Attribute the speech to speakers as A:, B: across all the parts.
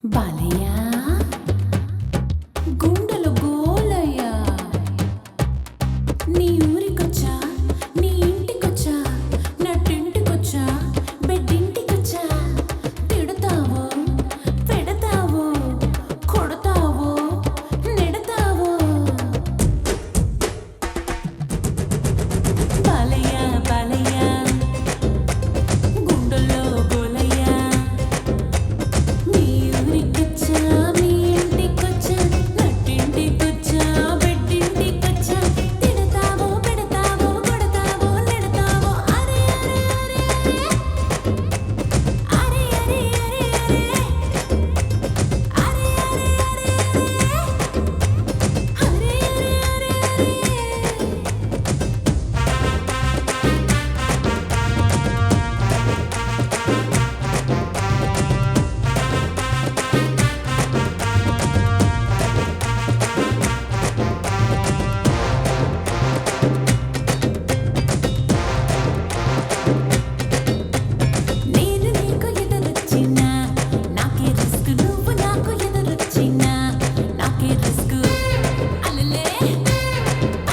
A: బాలయ్య గుండెలు గోలయ్య నీ ఊరికొచ్చా నీ ఇంటికొచ్చా నా టింటికొచ్చా బెడ్డింటికొచ్చా తిడతావో పెడతావో కొడతావో నెడతావో బాలయ్య బాలయ్య గుండెల్లో గోలయ్య నీ ఊరికొచ్చా మీ ఇంటికొచ్చా నట్టింటికొచ్చా బెడ్డింటికొచ్చా తిడతావో పెడతావో కొడతావో నెడతావో అరే అరే అరే అరే అరే అరే అరే నేను నీకు ఎదురొచ్చినా నాకే రిస్క్ నువ్వు నాకు ఎదురొచ్చినా నాకే రిస్క్ అలలే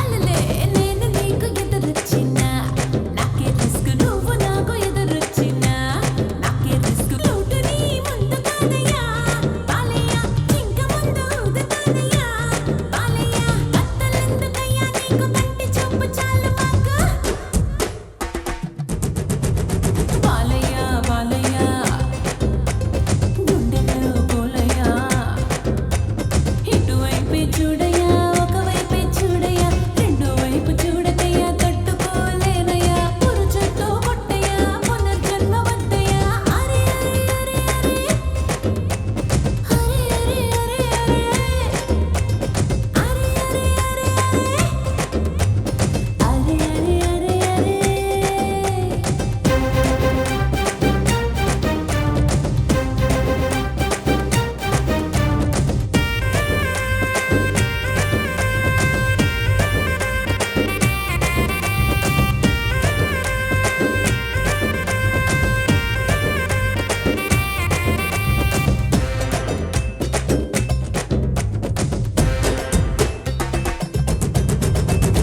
A: అలలే నేను నీకు ఎదురొచ్చినా నాకే రిస్క్ నువ్వు నాకు ఎదురొచ్చినా నాకే రిస్క్ లోటు నీ ముందు కాదయ్యా బాలయ్య జింక ముందు ఊదుతానయ్యా బాలయ్య కత్తలెందుకయ్యా నీకు కంటి చూపు చాలు మాకు బాలయ్య బాలయ్య గుండెలో గోలయ్య ఇటువైపే చూడయ్యా ఒకవైపే చూడయ్యా రెండు వైపు చూడకయ్యా తట్టుకోలేనయ్యా పురుచొట్టు కొట్టయ్యా పునర్జన్మ వద్దయ్యా అరే అరే అరే అరే అరే అరే అరే అరే అరే అరే అరే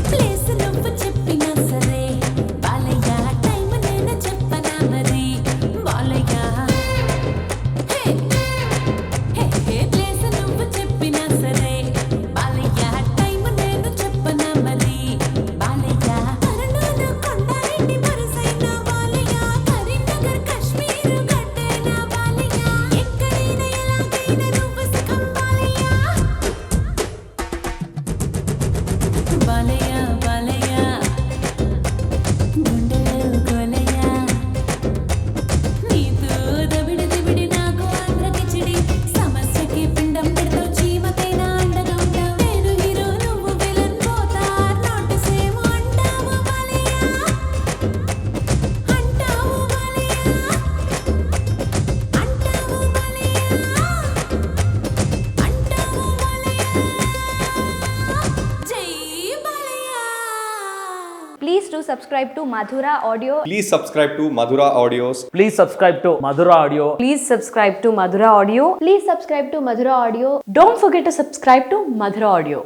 A: ప్లేస్ నువ్వు చెప్పినా సరే బాలయ్య టైం నేను చెప్పనా మరి బాలయ్య హే హే హే ప్లేస్ నువ్వు చెప్పినా సరే బాలయ్య టైం నేను చెప్పనా మరి బాలయ్య కర్నూలు కొండారెడ్డి వరసైన బాలయ్య కరీంనగర్ కాశ్మీర్ గడ్డైన బాలయ్య ఎక్కడైనా ఎలాగైనా నువ్వు సుఖం బాలయ్య బాలయ్య బాలయ్య గుండెలో గోలయ్య నీతో దబిడి దిబిడి నాకు ఆంధ్ర కిచిడి సమస్యకి పిండం పెడతావు చీమకైనా అండగా ఉంటావు నేను హీరో నువ్వు విలన్ పోతార్ నాట్ సేమ్ అంటావు బాలయ్య అంటావు బాలయ్య అంటావు బాలయ్య అంటావు బాలయ్య జై Balayya.
B: Please do subscribe to Madhura Audio.
C: Please subscribe to Madhura Audios.
D: Please subscribe to Madhura Audio.
B: Please subscribe to Madhura Audio. Please subscribe to Madhura Audio. Don't forget to subscribe to Madhura Audio.